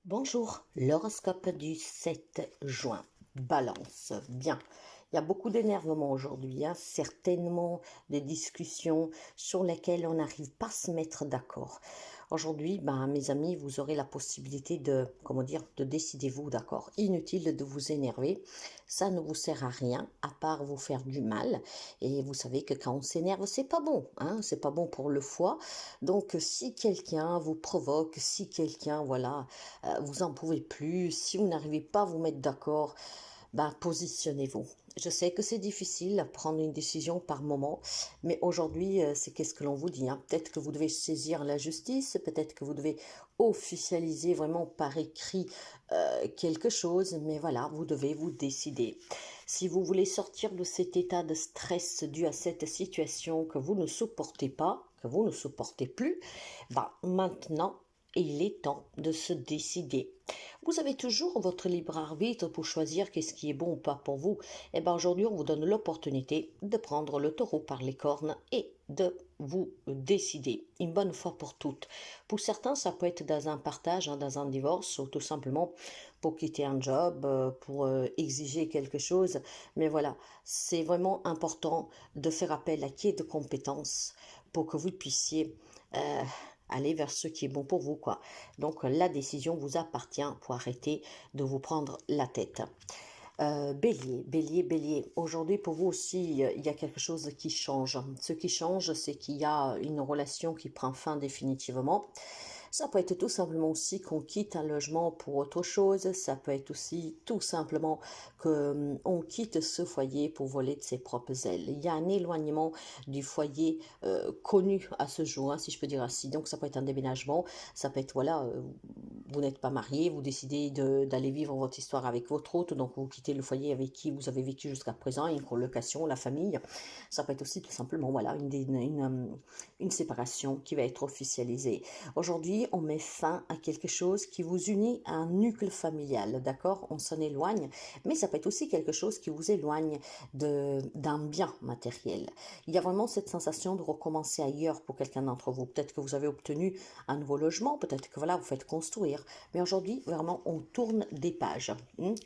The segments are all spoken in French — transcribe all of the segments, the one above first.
Bonjour, l'horoscope du 7 juin. Balance, bien. Il y a beaucoup d'énervement aujourd'hui, certainement des discussions sur lesquelles on n'arrive pas à se mettre d'accord. Aujourd'hui, mes amis, vous aurez la possibilité de, comment dire, de décider vous, d'accord. Inutile de vous énerver, ça ne vous sert à rien, à part vous faire du mal. Et vous savez que quand on s'énerve, c'est pas bon, c'est pas bon pour le foie. Donc, si quelqu'un vous provoque, si quelqu'un, voilà, vous en pouvez plus, si vous n'arrivez pas à vous mettre d'accord, positionnez-vous. Je sais que c'est difficile à prendre une décision par moment, mais aujourd'hui, c'est qu'est-ce que l'on vous dit, Peut-être que vous devez saisir la justice, peut-être que vous devez officialiser vraiment par écrit quelque chose, mais voilà, vous devez vous décider. Si vous voulez sortir de cet état de stress dû à cette situation que vous ne supportez pas, que vous ne supportez plus, maintenant, il est temps de se décider. Vous avez toujours votre libre arbitre pour choisir qu'est-ce qui est bon ou pas pour vous. Aujourd'hui, on vous donne l'opportunité de prendre le taureau par les cornes et de vous décider une bonne fois pour toutes. Pour certains, ça peut être dans un partage, dans un divorce, ou tout simplement pour quitter un job, pour exiger quelque chose. Mais voilà, c'est vraiment important de faire appel à qui est de compétences pour que vous puissiez aller vers ce qui est bon pour vous, quoi. Donc la décision vous appartient pour arrêter de vous prendre la tête. Bélier, bélier, bélier. Aujourd'hui, pour vous aussi, il y a quelque chose qui change. Ce qui change, c'est qu'il y a une relation qui prend fin définitivement. Ça peut être tout simplement aussi qu'on quitte un logement pour autre chose. Ça peut être aussi tout simplement qu'on quitte ce foyer pour voler de ses propres ailes. Il y a un éloignement du foyer connu à ce jour, si je peux dire ainsi. Donc ça peut être un déménagement, ça peut être, voilà, vous n'êtes pas marié, vous décidez d'aller vivre votre histoire avec votre hôte, donc vous quittez le foyer avec qui vous avez vécu jusqu'à présent, une colocation, la famille. Ça peut être aussi tout simplement, voilà, une séparation qui va être officialisée. Aujourd'hui, on met fin à quelque chose qui vous unit à un nucléo familial, d'accord? On s'en éloigne, mais ça peut être aussi quelque chose qui vous éloigne d'un bien matériel. Il y a vraiment cette sensation de recommencer ailleurs pour quelqu'un d'entre vous. Peut-être que vous avez obtenu un nouveau logement, peut-être que voilà, vous faites construire. Mais aujourd'hui, vraiment, on tourne des pages,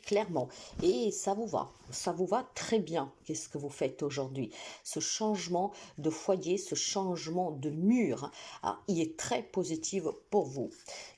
clairement. Et ça vous va très bien. Qu'est-ce que vous faites aujourd'hui? Ce changement de foyer, ce changement de mur, il est très positif pour vous.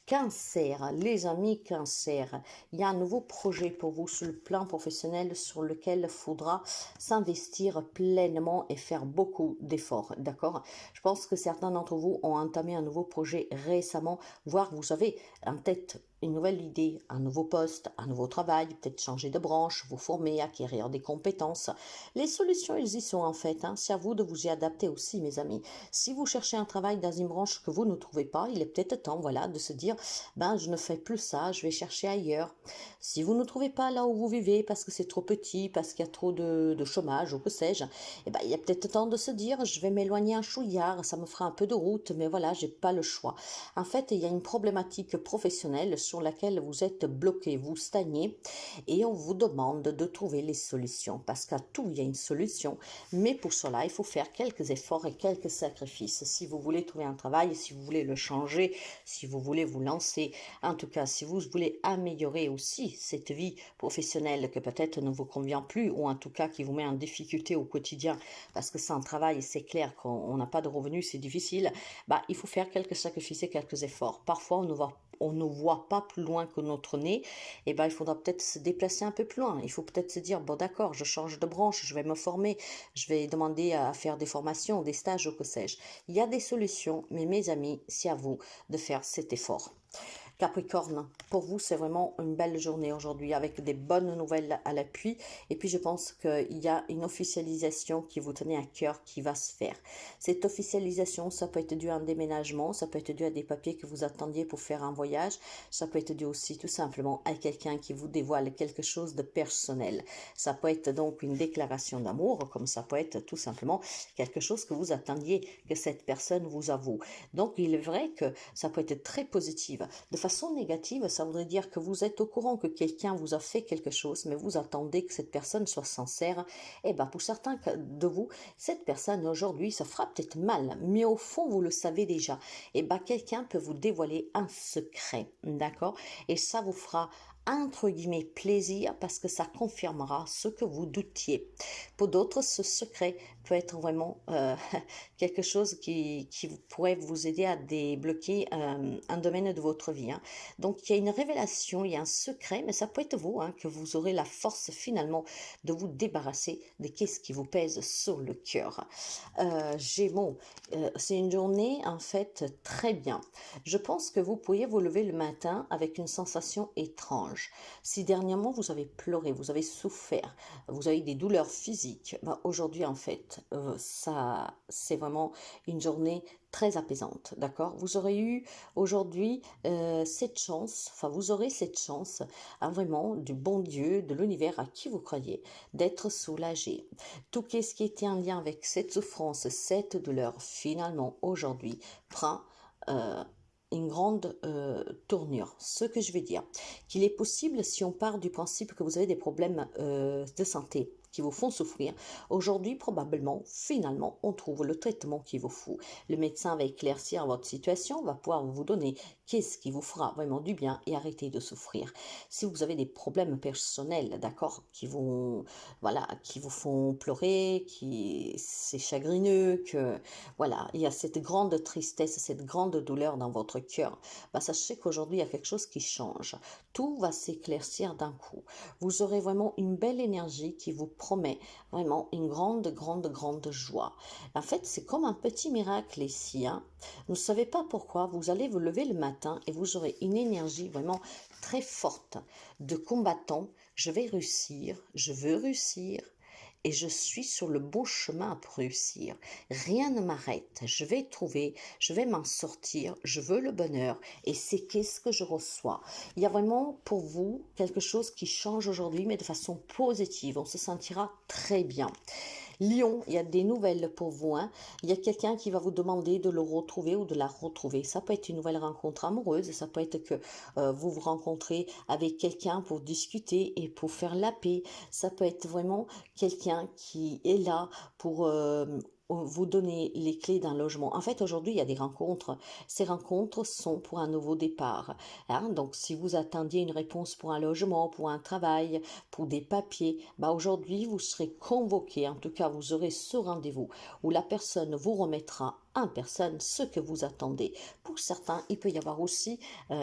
Cancer, les amis Cancer, il y a un nouveau projet pour vous sur le plan professionnel sur lequel il faudra s'investir pleinement et faire beaucoup d'efforts, d'accord? Je pense que certains d'entre vous ont entamé un nouveau projet récemment, voire vous avez en tête une nouvelle idée, un nouveau poste, un nouveau travail, peut-être changer de branche, vous former, acquérir des compétences. Les solutions, elles y sont en fait. C'est à vous de vous y adapter aussi, mes amis. Si vous cherchez un travail dans une branche que vous ne trouvez pas, il est peut-être temps, voilà, de se dire, je ne fais plus ça, je vais chercher ailleurs. Si vous ne trouvez pas là où vous vivez parce que c'est trop petit, parce qu'il y a trop de chômage ou que sais-je, il y a peut-être temps de se dire, je vais m'éloigner un chouillard, ça me fera un peu de route, mais voilà, j'ai pas le choix. En fait, il y a une problématique professionnelle sur laquelle vous êtes bloqué, vous stagnez, et on vous demande de trouver les solutions, parce qu'à tout, il y a une solution, mais pour cela, il faut faire quelques efforts et quelques sacrifices. Si vous voulez trouver un travail, si vous voulez le changer, si vous voulez vous lancer, en tout cas, si vous voulez améliorer aussi cette vie professionnelle que peut-être ne vous convient plus, ou en tout cas qui vous met en difficulté au quotidien, parce que sans travail, c'est clair qu'on n'a pas de revenus, c'est difficile, il faut faire quelques sacrifices et quelques efforts. Parfois, on ne voit pas plus loin que notre nez, il faudra peut-être se déplacer un peu plus loin. Il faut peut-être se dire, bon d'accord, je change de branche, je vais me former, je vais demander à faire des formations, des stages, ou que sais-je. Il y a des solutions, mais mes amis, c'est à vous de faire cet effort. Capricorne, pour vous, c'est vraiment une belle journée aujourd'hui avec des bonnes nouvelles à l'appui. Et puis, je pense qu'il y a une officialisation qui vous tenait à cœur qui va se faire. Cette officialisation, ça peut être dû à un déménagement, ça peut être dû à des papiers que vous attendiez pour faire un voyage, ça peut être dû aussi tout simplement à quelqu'un qui vous dévoile quelque chose de personnel. Ça peut être donc une déclaration d'amour, comme ça peut être tout simplement quelque chose que vous attendiez que cette personne vous avoue. Donc, il est vrai que ça peut être très positif de façon négative, ça voudrait dire que vous êtes au courant que quelqu'un vous a fait quelque chose, mais vous attendez que cette personne soit sincère. Et bien, pour certains de vous, cette personne aujourd'hui, ça fera peut-être mal, mais au fond, vous le savez déjà. Et bien, quelqu'un peut vous dévoiler un secret, d'accord? Et ça vous fera entre guillemets plaisir parce que ça confirmera ce que vous doutiez. Pour d'autres, ce secret peut être vraiment quelque chose qui pourrait vous aider à débloquer un domaine de votre vie. Hein. Donc, il y a une révélation, il y a un secret, mais ça peut être vous, hein, que vous aurez la force finalement de vous débarrasser de qu'est-ce qui vous pèse sur le cœur. Gémeaux, c'est une journée en fait très bien. Je pense que vous pourriez vous lever le matin avec une sensation étrange. Si dernièrement vous avez pleuré, vous avez souffert, vous avez des douleurs physiques, ben aujourd'hui en fait, ça c'est vraiment une journée très apaisante, d'accord? Vous aurez eu aujourd'hui cette chance, enfin vous aurez cette chance, hein, vraiment du bon Dieu, de l'univers à qui vous croyez, d'être soulagé. Tout ce qui était en lien avec cette souffrance, cette douleur, finalement aujourd'hui prend euh, une grande tournure. Ce que je vais dire, qu'il est possible, si on part du principe que vous avez des problèmes de santé qui vous font souffrir, aujourd'hui probablement, finalement, on trouve le traitement qu'il vous faut. Le médecin va éclaircir votre situation, va pouvoir vous donner qu'est-ce qui vous fera vraiment du bien et arrêter de souffrir. Si vous avez des problèmes personnels, d'accord, qui vont, voilà, qui vous font pleurer, qui c'est chagrineux, que voilà, il y a cette grande tristesse, cette grande douleur dans votre cœur, bah, sachez qu'aujourd'hui il y a quelque chose qui change. Tout va s'éclaircir d'un coup. Vous aurez vraiment une belle énergie qui vous promet vraiment une grande, grande, grande joie. En fait, c'est comme un petit miracle ici. Hein. Vous ne savez pas pourquoi, vous allez vous lever le matin et vous aurez une énergie vraiment très forte de combattant. Je vais réussir, je veux réussir, et je suis sur le bon chemin pour réussir. Rien ne m'arrête. Je vais trouver, je vais m'en sortir. Je veux le bonheur et c'est qu'est-ce que je reçois. Il y a vraiment pour vous quelque chose qui change aujourd'hui, mais de façon positive. On se sentira très bien. Lion, il y a des nouvelles pour vous. Hein. Il y a quelqu'un qui va vous demander de le retrouver ou de la retrouver. Ça peut être une nouvelle rencontre amoureuse. Ça peut être que vous vous rencontrez avec quelqu'un pour discuter et pour faire la paix. Ça peut être vraiment quelqu'un qui est là pour vous donner les clés d'un logement. En fait, aujourd'hui, il y a des rencontres. Ces rencontres sont pour un nouveau départ. Hein. Donc, si vous attendiez une réponse pour un logement, pour un travail, pour des papiers, bah aujourd'hui, vous serez convoqué. En tout cas, vous aurez ce rendez-vous où la personne vous remettra en personne ce que vous attendez. Pour certains, il peut y avoir aussi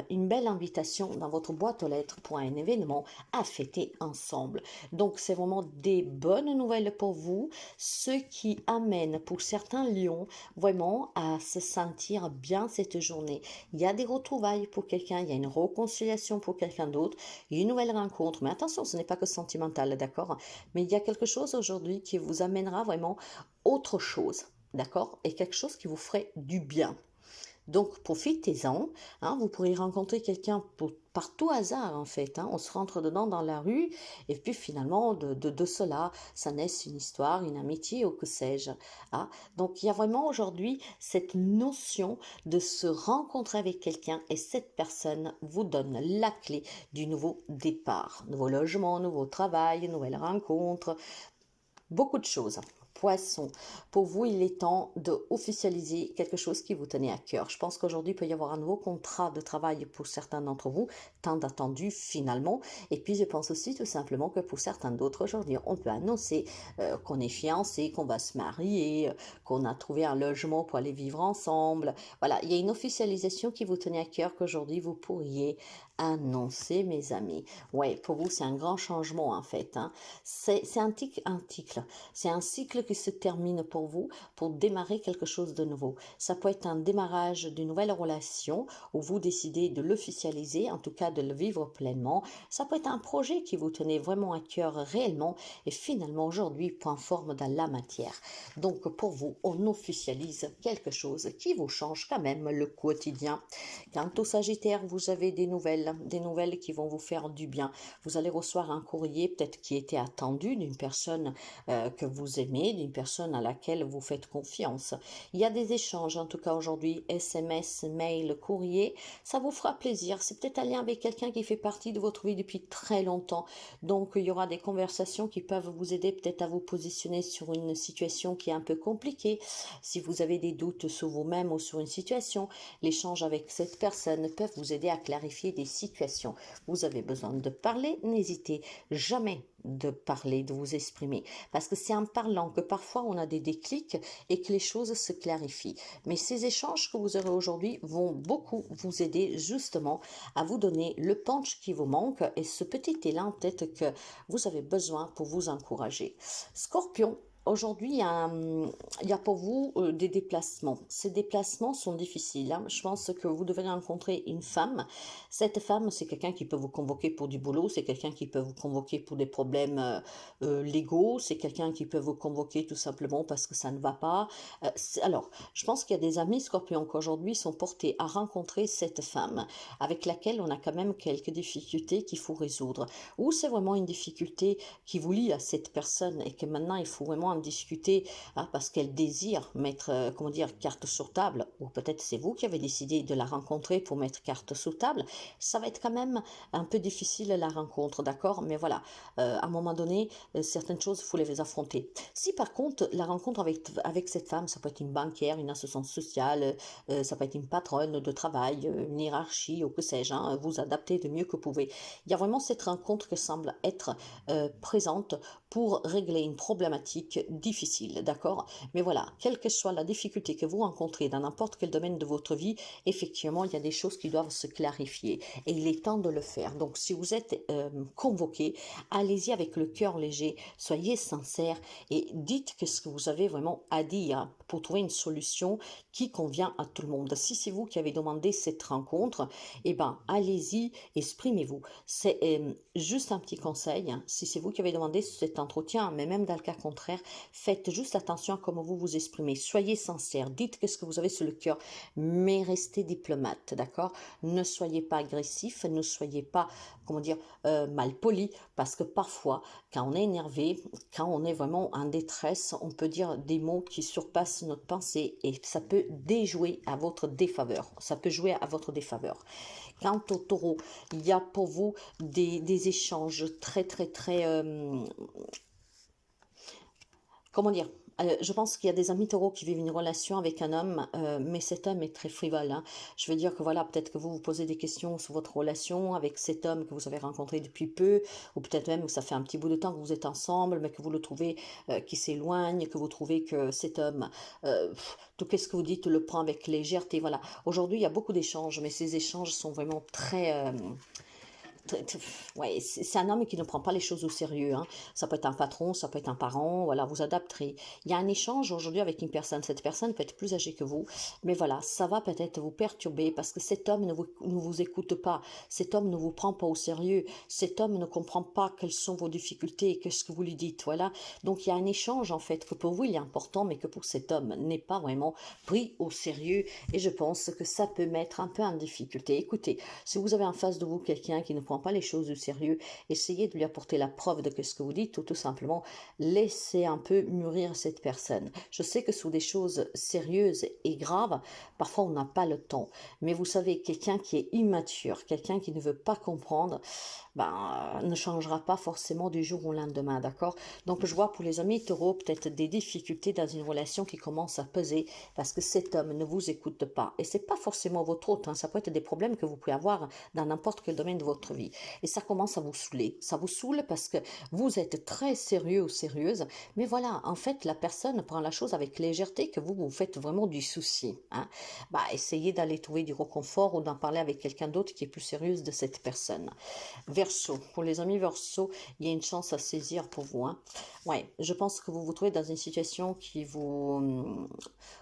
une belle invitation dans votre boîte aux lettres pour un événement à fêter ensemble. Donc, c'est vraiment des bonnes nouvelles pour vous, ce qui amène pour certains lions vraiment à se sentir bien cette journée. Il y a des retrouvailles pour quelqu'un, il y a une réconciliation pour quelqu'un d'autre, il y a une nouvelle rencontre. Mais attention, ce n'est pas que sentimental, d'accord? Mais il y a quelque chose aujourd'hui qui vous amènera vraiment autre chose. D'accord? Et quelque chose qui vous ferait du bien. Donc, profitez-en. Hein, vous pourrez rencontrer quelqu'un par tout hasard, en fait. Hein, on se rentre dedans dans la rue, et puis finalement, de cela, ça naît une histoire, une amitié, ou que sais-je. Hein. Donc, il y a vraiment aujourd'hui cette notion de se rencontrer avec quelqu'un, et cette personne vous donne la clé du nouveau départ. Nouveau logement, nouveau travail, nouvelle rencontre, beaucoup de choses. Poisson, pour vous, il est temps de officialiser quelque chose qui vous tenait à cœur. Je pense qu'aujourd'hui, il peut y avoir un nouveau contrat de travail pour certains d'entre vous, tant attendu finalement. Et puis, je pense aussi tout simplement que pour certains d'autres, aujourd'hui, on peut annoncer qu'on est fiancé, qu'on va se marier, qu'on a trouvé un logement pour aller vivre ensemble. Voilà, il y a une officialisation qui vous tenait à cœur qu'aujourd'hui, vous pourriez annoncer, mes amis. Ouais, pour vous, c'est un grand changement en fait. Hein. C'est un cycle. C'est un cycle qui se termine pour vous pour démarrer quelque chose de nouveau. Ça peut être un démarrage d'une nouvelle relation où vous décidez de l'officialiser, en tout cas de le vivre pleinement. Ça peut être un projet qui vous tenait vraiment à cœur réellement et finalement aujourd'hui prend forme dans la matière. Donc pour vous, on officialise quelque chose qui vous change quand même le quotidien. Quant au Sagittaire, vous avez des nouvelles des nouvelles qui vont vous faire du bien. Vous allez recevoir un courrier peut-être qui était attendu d'une personne que vous aimez, d'une personne à laquelle vous faites confiance. Il y a des échanges, en tout cas aujourd'hui, SMS, mail, courrier, ça vous fera plaisir. C'est peut-être un lien avec quelqu'un qui fait partie de votre vie depuis très longtemps. Donc, il y aura des conversations qui peuvent vous aider peut-être à vous positionner sur une situation qui est un peu compliquée. Si vous avez des doutes sur vous-même ou sur une situation, l'échange avec cette personne peut vous aider à clarifier des situations. Vous avez besoin de parler, n'hésitez jamais de parler, de vous exprimer. Parce que c'est en parlant que parfois on a des déclics et que les choses se clarifient. Mais ces échanges que vous aurez aujourd'hui vont beaucoup vous aider justement à vous donner le punch qui vous manque et ce petit élan peut-être que vous avez besoin pour vous encourager. Scorpion, aujourd'hui, il y a pour vous des déplacements. Ces déplacements sont difficiles, hein. Je pense que vous devrez rencontrer une femme. Cette femme, c'est quelqu'un qui peut vous convoquer pour du boulot, c'est quelqu'un qui peut vous convoquer pour des problèmes légaux, c'est quelqu'un qui peut vous convoquer tout simplement parce que ça ne va pas. Alors, je pense qu'il y a des amis scorpions qui aujourd'hui sont portés à rencontrer cette femme avec laquelle on a quand même quelques difficultés qu'il faut résoudre. Ou c'est vraiment une difficulté qui vous lie à cette personne et que maintenant il faut vraiment en discuter hein, parce qu'elle désire mettre, comment dire, carte sur table, ou peut-être c'est vous qui avez décidé de la rencontrer pour mettre carte sur table, ça va être quand même un peu difficile la rencontre, d'accord? Mais voilà, à un moment donné, certaines choses, il faut les affronter. Si par contre, la rencontre avec cette femme, ça peut être une banquière, une assistante sociale, ça peut être une patronne de travail, une hiérarchie, ou que sais-je, hein, vous adaptez de mieux que vous pouvez. Il y a vraiment cette rencontre qui semble être présente pour régler une problématique difficile, d'accord? Mais voilà, quelle que soit la difficulté que vous rencontrez dans n'importe quel domaine de votre vie, effectivement, il y a des choses qui doivent se clarifier et il est temps de le faire. Donc, si vous êtes convoqué, allez-y avec le cœur léger, soyez sincère et dites ce que vous avez vraiment à dire pour trouver une solution qui convient à tout le monde. Si c'est vous qui avez demandé cette rencontre, eh ben, allez-y, exprimez-vous. C'est juste un petit conseil, hein, si c'est vous qui avez demandé cet entretien, mais même dans le cas contraire, faites juste attention à comment vous vous exprimez. Soyez sincère, dites ce que vous avez sur le cœur, mais restez diplomate, d'accord? Ne soyez pas agressif, ne soyez pas, comment dire, mal poli, parce que parfois, quand on est énervé, quand on est vraiment en détresse, on peut dire des mots qui surpassent notre pensée et ça peut déjouer à votre défaveur. Ça peut jouer à votre défaveur. Quant au taureau, il y a pour vous des échanges très, comment dire, je pense qu'il y a des amis taureaux qui vivent une relation avec un homme, mais cet homme est très frivole, hein. Je veux dire que voilà, peut-être que vous vous posez des questions sur votre relation avec cet homme que vous avez rencontré depuis peu, ou peut-être même que ça fait un petit bout de temps que vous êtes ensemble, mais que vous le trouvez qui s'éloigne, que vous trouvez que cet homme, tout ce que vous dites le prend avec légèreté. Voilà. Aujourd'hui, il y a beaucoup d'échanges, mais ces échanges sont vraiment ouais, c'est un homme qui ne prend pas les choses au sérieux, hein. Ça peut être un patron, ça peut être un parent, voilà, vous adapterez. Il y a un échange aujourd'hui avec une personne. Cette personne peut être plus âgée que vous, mais voilà, ça va peut-être vous perturber parce que cet homme ne vous écoute pas. Cet homme ne vous prend pas au sérieux. Cet homme ne comprend pas quelles sont vos difficultés et qu'est-ce que vous lui dites, voilà. Donc il y a un échange en fait que pour vous il est important, mais que pour cet homme n'est pas vraiment pris au sérieux. Et je pense que ça peut mettre un peu en difficulté. Écoutez, si vous avez en face de vous quelqu'un qui ne prend pas les choses au sérieux, essayez de lui apporter la preuve de ce que vous dites ou tout simplement laissez un peu mûrir cette personne. Je sais que sous des choses sérieuses et graves, parfois on n'a pas le temps, mais vous savez, quelqu'un qui est immature, quelqu'un qui ne veut pas comprendre, ben, ne changera pas forcément du jour au lendemain, d'accord? Donc je vois pour les amis taureaux peut-être des difficultés dans une relation qui commence à peser parce que cet homme ne vous écoute pas et c'est pas forcément votre faute, hein, ça peut être des problèmes que vous pouvez avoir dans n'importe quel domaine de votre vie et ça commence à vous saouler, ça vous saoule parce que vous êtes très sérieux ou sérieuse, mais voilà, en fait la personne prend la chose avec légèreté que vous vous faites vraiment du souci, hein. Bah, essayez d'aller trouver du réconfort ou d'en parler avec quelqu'un d'autre qui est plus sérieuse de cette personne. Verseau, pour les amis Verseau, il y a une chance à saisir pour vous, hein. Ouais, je pense que vous vous trouvez dans une situation qui vous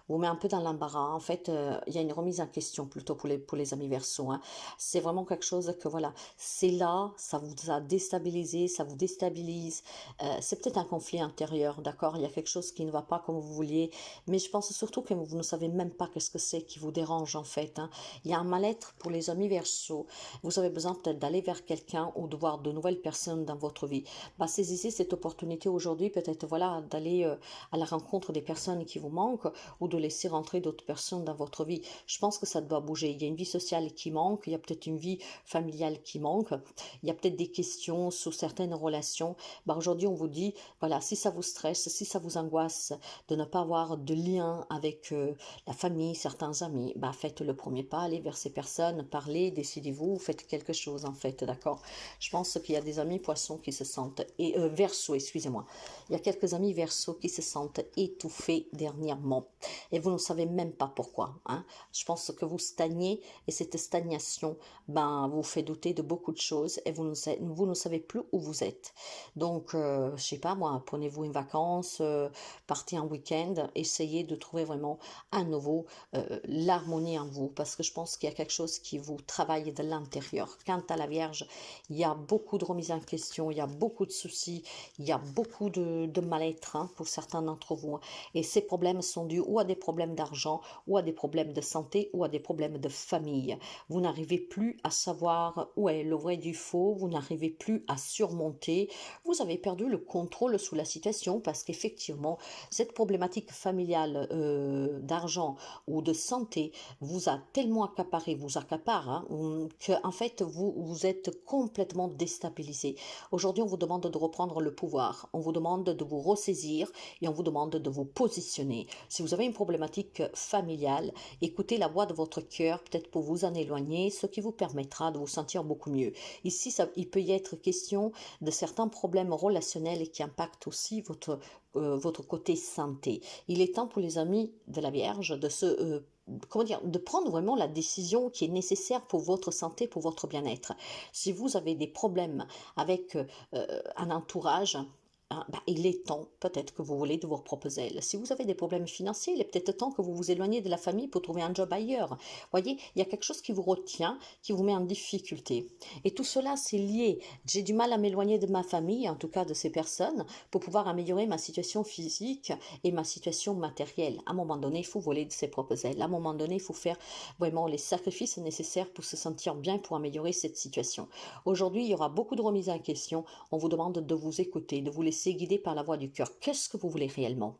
met un peu dans l'embarras. En fait, il y a une remise en question plutôt pour les amis Verseau, hein. C'est vraiment quelque chose que voilà, c'est là, ça vous a déstabilisé, ça vous déstabilise. C'est peut-être un conflit intérieur, d'accord? Il y a quelque chose qui ne va pas comme vous vouliez, mais je pense surtout que vous ne savez même pas qu'est-ce que c'est qui vous dérange en fait, hein. Il y a un mal-être pour les amis Verseau. Vous avez besoin peut-être d'aller vers quelqu'un ou de voir de nouvelles personnes dans votre vie. Bah, saisissez cette opportunité aujourd'hui, peut-être voilà, d'aller à la rencontre des personnes qui vous manquent ou de laisser rentrer d'autres personnes dans votre vie. Je pense que ça doit bouger. Il y a une vie sociale qui manque, il y a peut-être une vie familiale qui manque, il y a peut-être des questions sur certaines relations. Bah, aujourd'hui, on vous dit, voilà, si ça vous stresse, si ça vous angoisse de ne pas avoir de lien avec la famille, certains amis, bah, faites le premier pas, allez vers ces personnes, parlez, décidez-vous, faites quelque chose en fait, d'accord? Je pense qu'il y a des amis poissons qui se sentent, Verseau, excusez-moi, il y a quelques amis Verseau qui se sentent étouffés dernièrement et vous ne savez même pas pourquoi, hein. Je pense que vous stagnez et cette stagnation, ben, vous fait douter de beaucoup de choses et vous ne savez plus où vous êtes. Donc, je sais pas moi, prenez-vous une vacance, partez un week-end, essayez de trouver vraiment à nouveau l'harmonie en vous parce que je pense qu'il y a quelque chose qui vous travaille de l'intérieur. Quant à la Vierge, il y a beaucoup de remises en question, il y a beaucoup de soucis, il y a beaucoup de mal-être, hein, pour certains d'entre vous. Et ces problèmes sont dus ou à des problèmes d'argent, ou à des problèmes de santé, ou à des problèmes de famille. Vous n'arrivez plus à savoir où est le vrai du faux, vous n'arrivez plus à surmonter, vous avez perdu le contrôle sous la situation parce qu'effectivement, cette problématique familiale d'argent ou de santé vous a tellement accaparé, vous accapare, hein, que en fait vous êtes complètement déstabilisé. Aujourd'hui, on vous demande de reprendre le pouvoir, on vous demande de vous ressaisir et on vous demande de vous positionner. Si vous avez une problématique familiale, écoutez la voix de votre cœur, peut-être pour vous en éloigner, ce qui vous permettra de vous sentir beaucoup mieux. Ici, il peut y être question de certains problèmes relationnels qui impactent aussi votre côté santé. Il est temps pour les amis de la Vierge de comment dire, de prendre vraiment la décision qui est nécessaire pour votre santé, pour votre bien-être. Si vous avez des problèmes avec un entourage, hein, bah, il est temps peut-être que vous voulez de vos propres ailes. Si vous avez des problèmes financiers, il est peut-être temps que vous vous éloignez de la famille pour trouver un job ailleurs. Voyez, il y a quelque chose qui vous retient, qui vous met en difficulté. Et tout cela, c'est lié. J'ai du mal à m'éloigner de ma famille, en tout cas de ces personnes, pour pouvoir améliorer ma situation physique et ma situation matérielle. À un moment donné, il faut voler de ses propres ailes. À un moment donné, il faut faire vraiment les sacrifices nécessaires pour se sentir bien, pour améliorer cette situation. Aujourd'hui, il y aura beaucoup de remises en question. On vous demande de vous écouter, de vous laisser guider par la voix du cœur. Qu'est-ce que vous voulez réellement?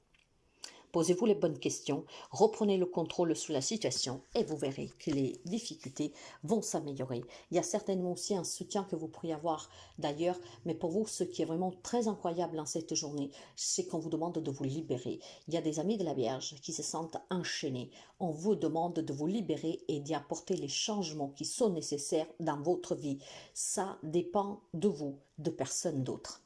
Posez-vous les bonnes questions, reprenez le contrôle sur la situation et vous verrez que les difficultés vont s'améliorer. Il y a certainement aussi un soutien que vous pourriez avoir d'ailleurs, mais pour vous, ce qui est vraiment très incroyable dans cette journée, c'est qu'on vous demande de vous libérer. Il y a des amis de la Vierge qui se sentent enchaînés. On vous demande de vous libérer et d'y apporter les changements qui sont nécessaires dans votre vie. Ça dépend de vous, de personne d'autre.